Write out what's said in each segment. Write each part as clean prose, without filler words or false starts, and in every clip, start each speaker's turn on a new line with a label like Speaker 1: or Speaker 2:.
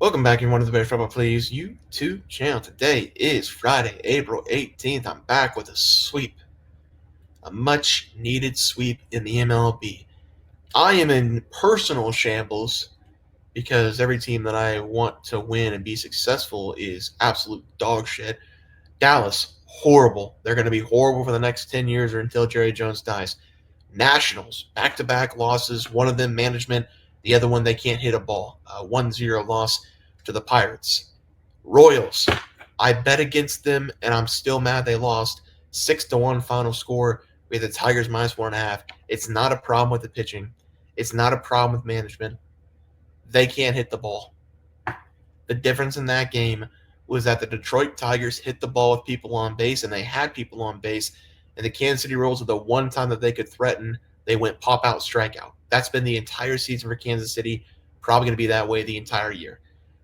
Speaker 1: Welcome back, everyone, to the Better Football Please YouTube channel. Today is Friday, April 18th. I'm back with a much needed sweep in the MLB. I am in personal shambles because every team that I want to win and be successful is absolute dog shit. Dallas, horrible. They're going to be horrible for the next 10 years or until Jerry Jones dies. Nationals, back to back losses, one of them management, the other one they can't hit a ball. 1-0 loss to the Pirates. Royals, I bet against them and I'm still mad they lost. 6-1 final score. We had the Tigers -1.5. It's not a problem with the pitching. It's not a problem with management. They can't hit the ball. The difference in that game was that the Detroit Tigers hit the ball with people on base, and they had people on base. And the Kansas City Royals, the one time that they could threaten, they went pop out, strikeout. That's been the entire season for Kansas City. Probably going to be that way the entire year.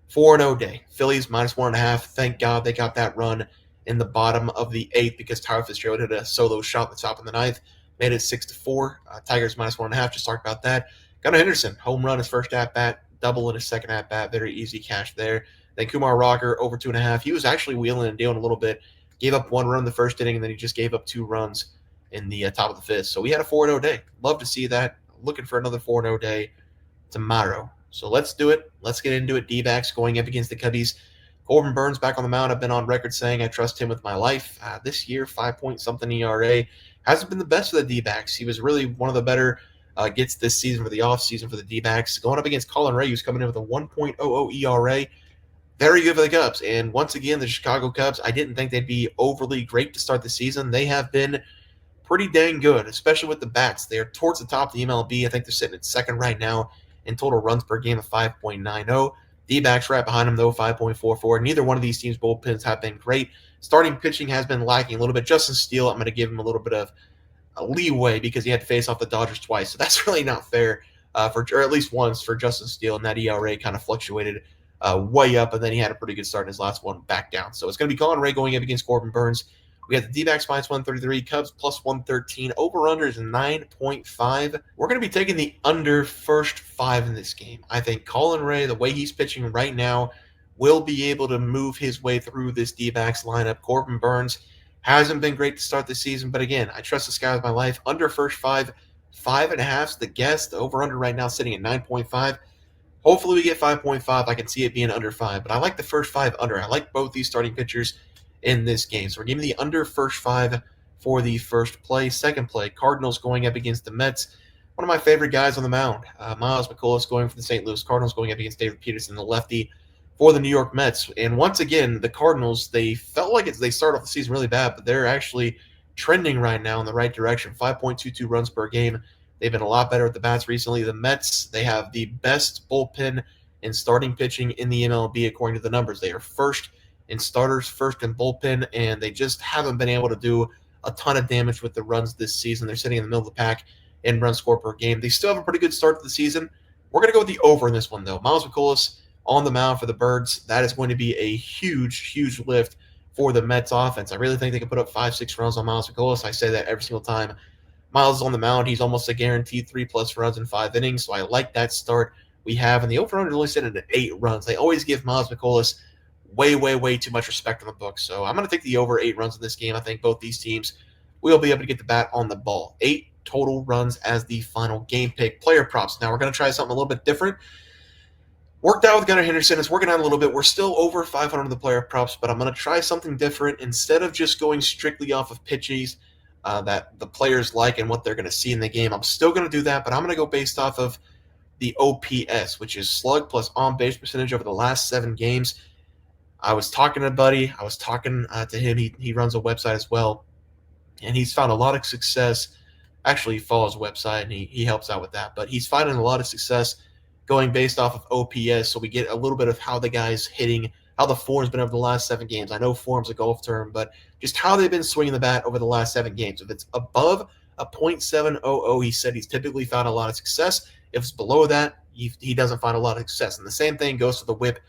Speaker 1: 4-0 day. Phillies -1.5. Thank God they got that run in the bottom of the eighth because Tyler Fitzgerald hit a solo shot at the top of the ninth. Made it 6-4. Tigers -1.5. Just talked about that. Gunnar Henderson, home run his first at bat, double in his second at bat. Very easy cash there. Then Kumar Rocker over 2.5. He was actually wheeling and dealing a little bit. Gave up one run in the first inning, and then he just gave up 2 runs in the top of the fifth. So we had a 4-0 day. Love to see that. Looking for another 4-0 day tomorrow. So let's do it. Let's get into it. D-backs going up against the Cubbies. Corbin Burns back on the mound. I've been on record saying I trust him with my life. This year, 5-point-something ERA. Hasn't been the best for the D-backs. He was really one of the better gets this season for the offseason for the D-backs. Going up against Colin Ray, who's coming in with a 1.00 ERA. Very good for the Cubs. And once again, the Chicago Cubs, I didn't think they'd be overly great to start the season. They have been pretty dang good, especially with the bats. They're towards the top of the MLB. I think they're sitting at second right now in total runs per game of 5.90. D-backs right behind them, though, 5.44. Neither one of these teams' bullpens have been great. Starting pitching has been lacking a little bit. Justin Steele, I'm going to give him a little bit of leeway because he had to face off the Dodgers twice. So that's really not fair, or at least once for Justin Steele, and that ERA kind of fluctuated way up, and then he had a pretty good start in his last one back down. So it's going to be Colin Ray going up against Corbin Burns. We have the D-backs -133, Cubs +113. Over-under is 9.5. We're going to be taking the under first 5 in this game. I think Colin Ray, the way he's pitching right now, will be able to move his way through this D-backs lineup. Corbin Burns hasn't been great to start the season, but again, I trust this guy with my life. Under first 5, 5.5's the guess. The over-under right now sitting at 9.5. Hopefully we get 5.5. I can see it being under 5, but I like the first 5 under. I like both these starting pitchers in this game. So we're giving the under first 5 for the first play. Second play, Cardinals going up against the Mets. One of my favorite guys on the mound, Miles McCullough going for the St. Louis Cardinals, going up against David Peterson, the lefty, for the New York Mets. And once again, the Cardinals, they felt like they started off the season really bad, but they're actually trending right now in the right direction. 5.22 runs per game. They've been a lot better at the bats recently. The Mets, they have the best bullpen in starting pitching in the MLB according to the numbers. They are first in starters, first in bullpen, and they just haven't been able to do a ton of damage with the runs this season. They're sitting in the middle of the pack in run score per game. They still have a pretty good start to the season. We're going to go with the over in this one, though. Miles McCullough on the mound for the Birds. That is going to be a huge, huge lift for the Mets offense. I really think they can put up 5-6 runs on Miles McCullough. I say that every single time Miles is on the mound. He's almost a guaranteed 3+ runs in 5 innings, so I like that start we have. And the over-under is only set at 8 runs. They always give Miles McCullough way, way, way too much respect on the book. So I'm going to take the over 8 runs in this game. I think both these teams will be able to get the bat on the ball. 8 total runs as the final game pick. Player props. Now we're going to try something a little bit different. Worked out with Gunnar Henderson. It's working out a little bit. We're still over 500 in the player props, but I'm going to try something different. Instead of just going strictly off of pitches that the players like and what they're going to see in the game, I'm still going to do that, but I'm going to go based off of the OPS, which is slug plus on-base percentage over the last 7 games. I was talking to a buddy. I was talking to him. He runs a website as well, and he's found a lot of success. Actually, he follows a website, and he helps out with that. But he's finding a lot of success going based off of OPS, so we get a little bit of how the guy's hitting, how the form's been over the last 7 games. I know form's a golf term, but just how they've been swinging the bat over the last 7 games. If it's above a .700, he said he's typically found a lot of success. If it's below that, he doesn't find a lot of success. And the same thing goes for the whip.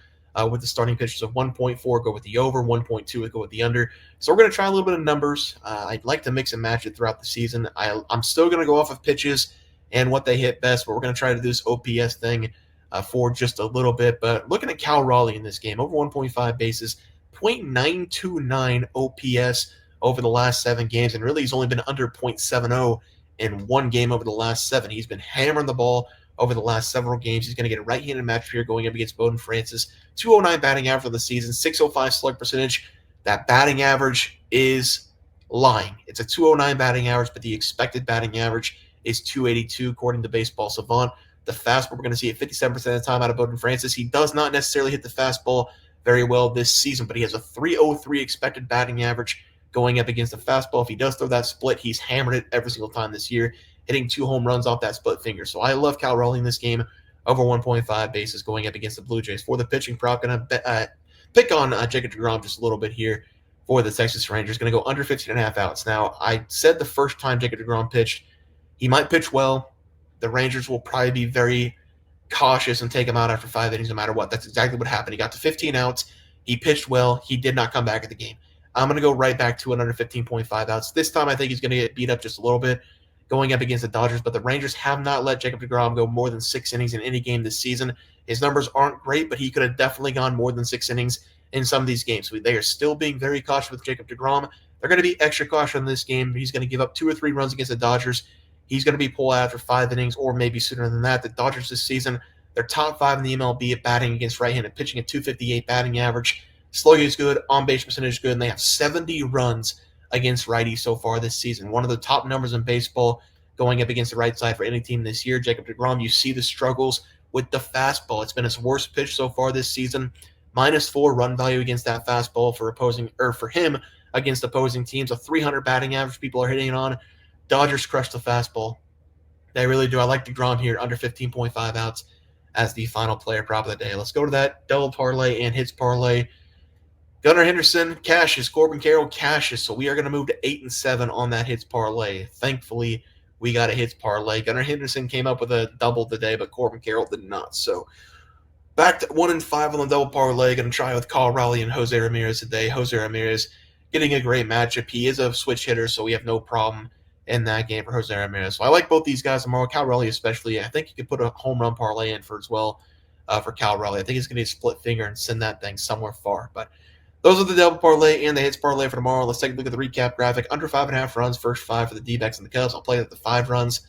Speaker 1: With the starting pitchers of 1.4, go with the over, 1.2, go with the under. So we're going to try a little bit of numbers. I'd like to mix and match it throughout the season. I'm still going to go off of pitches and what they hit best, but we're going to try to do this OPS thing for just a little bit. But looking at Cal Raleigh in this game, over 1.5 bases, 0.929 OPS over the last 7 games, and really he's only been under 0.70 in one game over the last 7. He's been hammering the ball over the last several games. He's going to get a right-handed matchup here going up against Bowden Francis. 209 batting average for the season, 605 slug percentage. That batting average is lying. It's a 209 batting average, but the expected batting average is 282 according to Baseball Savant. The fastball, we're going to see it 57% of the time out of Bowden Francis. He does not necessarily hit the fastball very well this season, but he has a 303 expected batting average going up against the fastball. If he does throw that split, he's hammered it every single time this year, hitting 2 home runs off that split finger. So I love Cal Raleigh in this game, over 1.5 bases going up against the Blue Jays. For the pitching prop, going to pick on Jacob deGrom just a little bit here for the Texas Rangers. Going to go under 15.5 outs. Now, I said the first time Jacob deGrom pitched, he might pitch well. The Rangers will probably be very cautious and take him out after 5 innings no matter what. That's exactly what happened. He got to 15 outs. He pitched well. He did not come back at the game. I'm going to go right back to an under 15.5 outs. This time I think he's going to get beat up just a little bit going up against the Dodgers, but the Rangers have not let Jacob deGrom go more than 6 innings in any game this season. His numbers aren't great, but he could have definitely gone more than 6 innings in some of these games. They are still being very cautious with Jacob deGrom. They're going to be extra cautious in this game. He's going to give up 2 or 3 runs against the Dodgers. He's going to be pulled out after 5 innings or maybe sooner than that. The Dodgers this season, they're top 5 in the MLB at batting against right-handed pitching at 258 batting average. Slugging is good, on-base percentage is good, and they have 70 runs against righties so far this season. One of the top numbers in baseball going up against the right side for any team this year. Jacob deGrom, you see the struggles with the fastball. It's been his worst pitch so far this season. -4 run value against that fastball for him against opposing teams. A 300 batting average people are hitting it on. Dodgers crush the fastball. They really do. I like deGrom here under 15.5 outs as the final player prop of the day. Let's go to that double parlay and hits parlay. Gunnar Henderson cashes, Corbin Carroll cashes, so we are going to move to 8-7 on that hits parlay. Thankfully, we got a hits parlay. Gunnar Henderson came up with a double today, but Corbin Carroll did not. So back to 1-5 on the double parlay. Going to try with Cal Raleigh and Jose Ramirez today. Jose Ramirez getting a great matchup. He is a switch hitter, so we have no problem in that game for Jose Ramirez. So I like both these guys tomorrow. Cal Raleigh especially. I think you could put a home run parlay in for as well for Cal Raleigh. I think he's going to split finger and send that thing somewhere far. But those are the double parlay and the hits parlay for tomorrow. Let's take a look at the recap graphic. Under 5.5 runs, first 5 for the D-backs and the Cubs. I'll play at the 5 runs.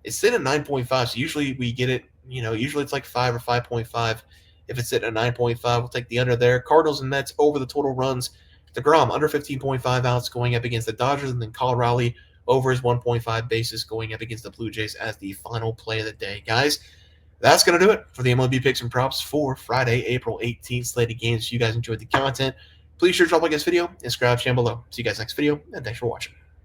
Speaker 1: It's sitting at 9.5, so usually we get it, usually it's like 5 or 5.5. If it's sitting at 9.5, we'll take the under there. Cardinals and Mets over the total runs. deGrom under 15.5 outs going up against the Dodgers, and then Cal Raleigh over his 1.5 bases going up against the Blue Jays as the final play of the day. Guys, that's going to do it for the MLB picks and props for Friday, April 18th slated games. If you guys enjoyed the content, please sure to drop a like this video and subscribe to the channel below. See you guys next video, and thanks for watching.